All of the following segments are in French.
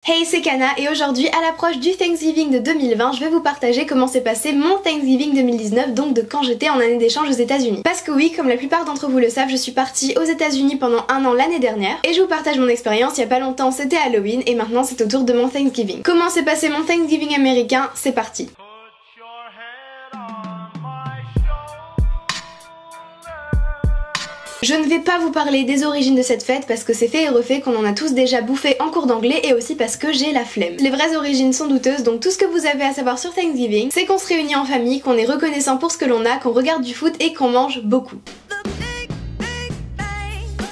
Hey, c'est Kana et aujourd'hui, à l'approche du Thanksgiving de 2020, je vais vous partager comment s'est passé mon Thanksgiving 2019, donc de quand j'étais en année d'échange aux États-Unis. Parce que oui, comme la plupart d'entre vous le savent, je suis partie aux États-Unis pendant un an l'année dernière et je vous partage mon expérience. Il y a pas longtemps, c'était Halloween et maintenant c'est au tour de mon Thanksgiving. Comment s'est passé mon Thanksgiving américain? C'est parti. Je ne vais pas vous parler des origines de cette fête parce que c'est fait et refait, qu'on en a tous déjà bouffé en cours d'anglais et aussi parce que j'ai la flemme. Les vraies origines sont douteuses, donc tout ce que vous avez à savoir sur Thanksgiving, c'est qu'on se réunit en famille, qu'on est reconnaissant pour ce que l'on a, qu'on regarde du foot et qu'on mange beaucoup.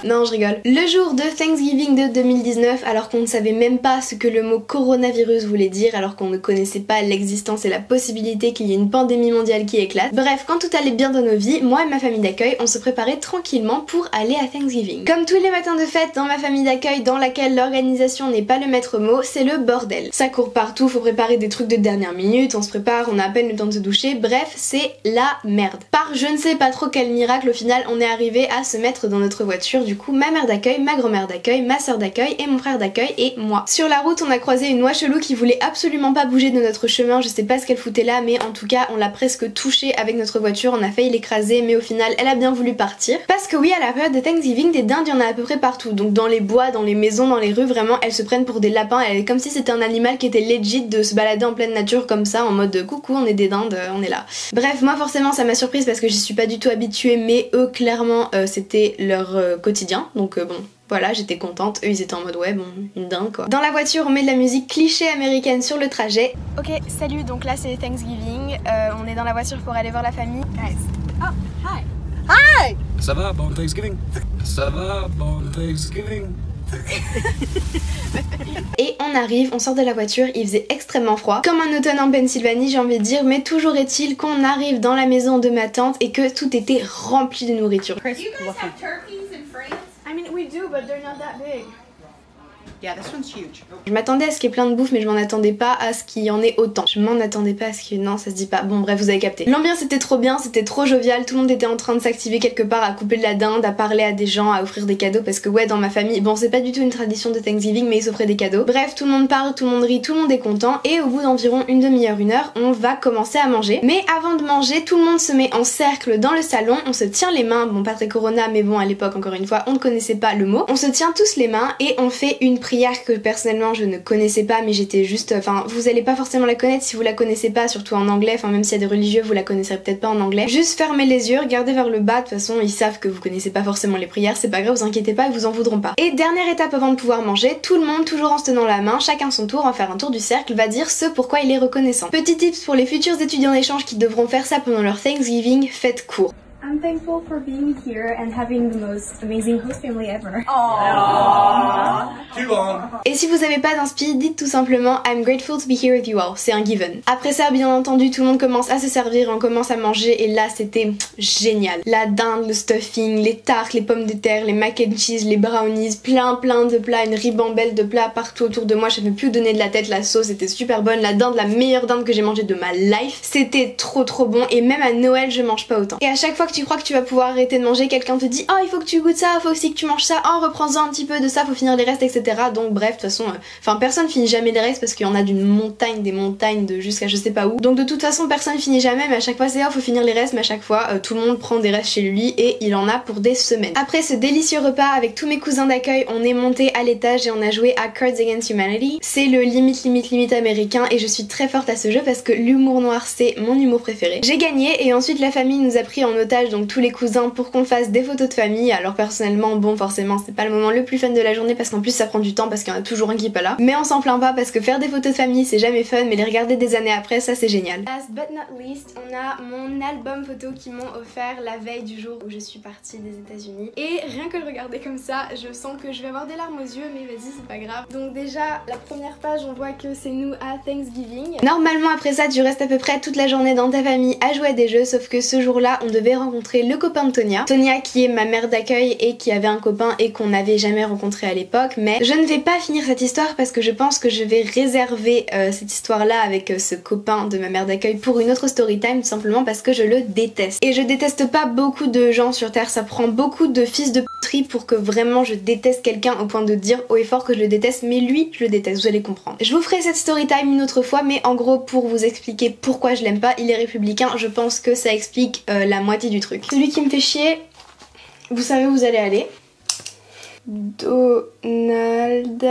Non, je rigole. Le jour de Thanksgiving de 2019, alors qu'on ne savait même pas ce que le mot coronavirus voulait dire, alors qu'on ne connaissait pas l'existence et la possibilité qu'il y ait une pandémie mondiale qui éclate. Bref, quand tout allait bien dans nos vies, moi et ma famille d'accueil, on se préparait tranquillement pour aller à Thanksgiving. Comme tous les matins de fête dans ma famille d'accueil, dans laquelle l'organisation n'est pas le maître mot, c'est le bordel. Ça court partout, faut préparer des trucs de dernière minute, on se prépare, on a à peine le temps de se doucher, bref, c'est la merde. Par je ne sais pas trop quel miracle, au final, on est arrivé à se mettre dans notre voiture. Du coup, ma mère d'accueil, ma grand-mère d'accueil, ma soeur d'accueil et mon frère d'accueil et moi. Sur la route, on a croisé une oie chelou qui voulait absolument pas bouger de notre chemin, je sais pas ce qu'elle foutait là, mais en tout cas, on l'a presque touchée avec notre voiture, on a failli l'écraser, mais au final, elle a bien voulu partir. Parce que oui, à la période de Thanksgiving, des dindes, il y en a à peu près partout. Donc dans les bois, dans les maisons, dans les rues, vraiment, elles se prennent pour des lapins, elle est comme si c'était un animal qui était legit de se balader en pleine nature comme ça, en mode coucou, on est des dindes, on est là. Bref, moi forcément, ça m'a surprise parce que j'y suis pas du tout habituée, mais eux, clairement, c'était leur quotidien. Donc bon, voilà, j'étais contente, eux ils étaient en mode ouais bon, une dinde quoi. Dans la voiture on met de la musique cliché américaine sur le trajet. Ok, salut, donc là c'est Thanksgiving, on est dans la voiture pour aller voir la famille. Guys. Oh, hi. Hi! Ça va, bon Thanksgiving? Ça va, bon Thanksgiving? Et on arrive, on sort de la voiture, il faisait extrêmement froid, comme un automne en Pennsylvanie j'ai envie de dire, mais toujours est-il qu'on arrive dans la maison de ma tante et que tout était rempli de nourriture. You guys have turkeys in France? I mean we do, but they're not that big. Yeah, this one's huge. Je m'attendais à ce qu'il y ait plein de bouffe mais je m'en attendais pas à ce qu'il y en ait autant. Je m'en attendais pas à ce que... Non, ça se dit pas. Bon bref, vous avez capté. L'ambiance était trop bien, c'était trop jovial, tout le monde était en train de s'activer quelque part à couper de la dinde, à parler à des gens, à offrir des cadeaux parce que ouais, dans ma famille, bon c'est pas du tout une tradition de Thanksgiving mais ils s'offraient des cadeaux. Bref, tout le monde parle, tout le monde rit, tout le monde est content et au bout d'environ une demi-heure, une heure, on va commencer à manger. Mais avant de manger, tout le monde se met en cercle dans le salon, on se tient les mains, bon pas très corona mais bon à l'époque encore une fois, on ne connaissait pas le mot. On se tient tous les mains et on fait une prière que personnellement je ne connaissais pas mais j'étais juste, enfin vous allez pas forcément la connaître si vous la connaissez pas, surtout en anglais, enfin même s'il y a des religieux vous la connaisserez peut-être pas en anglais. Juste fermez les yeux, regardez vers le bas, de toute façon ils savent que vous connaissez pas forcément les prières, c'est pas grave, vous inquiétez pas, ils vous en voudront pas. Et dernière étape avant de pouvoir manger, tout le monde toujours en se tenant la main, chacun son tour, en faire un tour du cercle, va dire ce pourquoi il est reconnaissant. Petit tips pour les futurs étudiants d'échange qui devront faire ça pendant leur Thanksgiving, faites court. I'm thankful for being here and having the most amazing host family ever. Too long. Et si vous avez pas d'inspi, dites tout simplement I'm grateful to be here with you all, c'est un given. Après ça, bien entendu, tout le monde commence à se servir, on commence à manger et là c'était génial. La dinde, le stuffing, les tartes, les pommes de terre, les mac and cheese, les brownies, plein de plats, une ribambelle de plats partout autour de moi, je savais plus où donner de la tête, la sauce était super bonne, la dinde, la meilleure dinde que j'ai mangée de ma life, c'était trop bon et même à Noël je mange pas autant. Et à chaque fois que tu crois que tu vas pouvoir arrêter de manger, quelqu'un te dit oh il faut que tu goûtes ça, faut aussi que tu manges ça, oh reprends-en un petit peu de ça, faut finir les restes, etc. Donc bref, de toute façon, enfin personne finit jamais les restes parce qu'il y en a d'une montagne, des montagnes de jusqu'à je sais pas où. Donc de toute façon personne finit jamais, mais à chaque fois c'est oh faut finir les restes, mais à chaque fois tout le monde prend des restes chez lui et il en a pour des semaines. Après ce délicieux repas avec tous mes cousins d'accueil, on est monté à l'étage et on a joué à Cards Against Humanity. C'est le limite américain et je suis très forte à ce jeu parce que l'humour noir c'est mon humour préféré. J'ai gagné et ensuite la famille nous a pris en otage, donc tous les cousins, pour qu'on fasse des photos de famille. Alors personnellement bon forcément c'est pas le moment le plus fun de la journée parce qu'en plus ça prend du temps parce qu'il y en a toujours un qui est pas là, mais on s'en plaint pas parce que faire des photos de famille c'est jamais fun, mais les regarder des années après ça c'est génial. Last but not least, on a mon album photo qu'ils m'ont offert la veille du jour où je suis partie des États-Unis et rien que le regarder comme ça je sens que je vais avoir des larmes aux yeux, mais vas-y c'est pas grave. Donc déjà la première page on voit que c'est nous à Thanksgiving. Normalement après ça tu restes à peu près toute la journée dans ta famille à jouer à des jeux, sauf que ce jour là on devait rencontrer rencontrer le copain de Tonya. Tonya qui est ma mère d'accueil et qui avait un copain et qu'on n'avait jamais rencontré à l'époque, mais je ne vais pas finir cette histoire parce que je pense que je vais réserver cette histoire-là avec ce copain de ma mère d'accueil pour une autre story time, tout simplement parce que je le déteste. Et je déteste pas beaucoup de gens sur Terre, ça prend beaucoup de fils de p***rie pour que vraiment je déteste quelqu'un au point de dire haut et fort que je le déteste, mais lui je le déteste, vous allez comprendre. Je vous ferai cette story time une autre fois, mais en gros pour vous expliquer pourquoi je l'aime pas, il est républicain, je pense que ça explique la moitié du truc. Celui qui me fait chier, vous savez où vous allez aller. Donald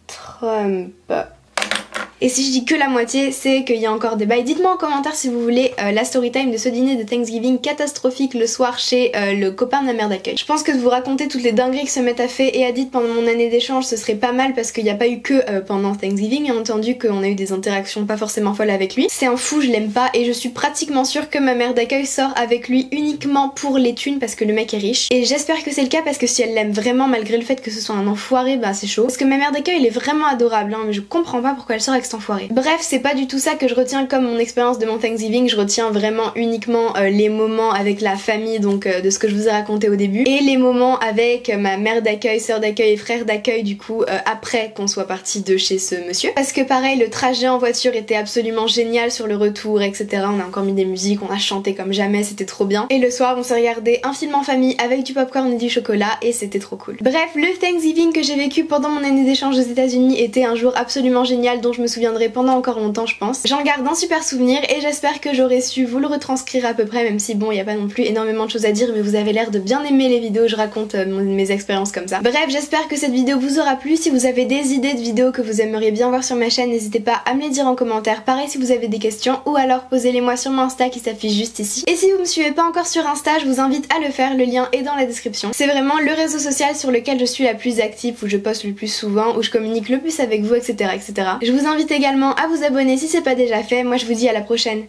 Trump. Et si je dis que la moitié, c'est qu'il y a encore des bails. Dites-moi en commentaire si vous voulez la story time de ce dîner de Thanksgiving catastrophique le soir chez le copain de ma mère d'accueil. Je pense que de vous raconter toutes les dingueries que ce mec a fait et a dites pendant mon année d'échange, ce serait pas mal parce qu'il n'y a pas eu que pendant Thanksgiving, bien entendu qu'on a eu des interactions pas forcément folles avec lui. C'est un fou, je l'aime pas et je suis pratiquement sûre que ma mère d'accueil sort avec lui uniquement pour les thunes parce que le mec est riche. Et j'espère que c'est le cas parce que si elle l'aime vraiment malgré le fait que ce soit un enfoiré, bah c'est chaud. Parce que ma mère d'accueil elle est vraiment adorable, hein, mais je comprends pas pourquoi elle sort avec cet enfoiré. Bref, c'est pas du tout ça que je retiens comme mon expérience de mon Thanksgiving, je retiens vraiment uniquement les moments avec la famille, donc de ce que je vous ai raconté au début, et les moments avec ma mère d'accueil, sœur d'accueil et frère d'accueil du coup après qu'on soit parti de chez ce monsieur. Parce que pareil, le trajet en voiture était absolument génial sur le retour, etc. On a encore mis des musiques, on a chanté comme jamais, c'était trop bien. Et le soir, on s'est regardé un film en famille avec du popcorn et du chocolat et c'était trop cool. Bref, le Thanksgiving que j'ai vécu pendant mon année d'échange aux États-Unis était un jour absolument génial dont je me souviendrai pendant encore longtemps je pense. J'en garde un super souvenir et j'espère que j'aurai su vous le retranscrire à peu près, même si bon il n'y a pas non plus énormément de choses à dire, mais vous avez l'air de bien aimer les vidéos où je raconte mes expériences comme ça. Bref, j'espère que cette vidéo vous aura plu. Si vous avez des idées de vidéos que vous aimeriez bien voir sur ma chaîne, n'hésitez pas à me les dire en commentaire. Pareil si vous avez des questions ou alors posez-les moi sur mon Insta qui s'affiche juste ici. Et si vous me suivez pas encore sur Insta, je vous invite à le faire, le lien est dans la description. C'est vraiment le réseau social sur lequel je suis la plus active, où je poste le plus souvent, où je communique le plus avec vous, etc. etc. Je vous invite également à vous abonner si c'est pas déjà fait. Moi je vous dis à la prochaine.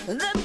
The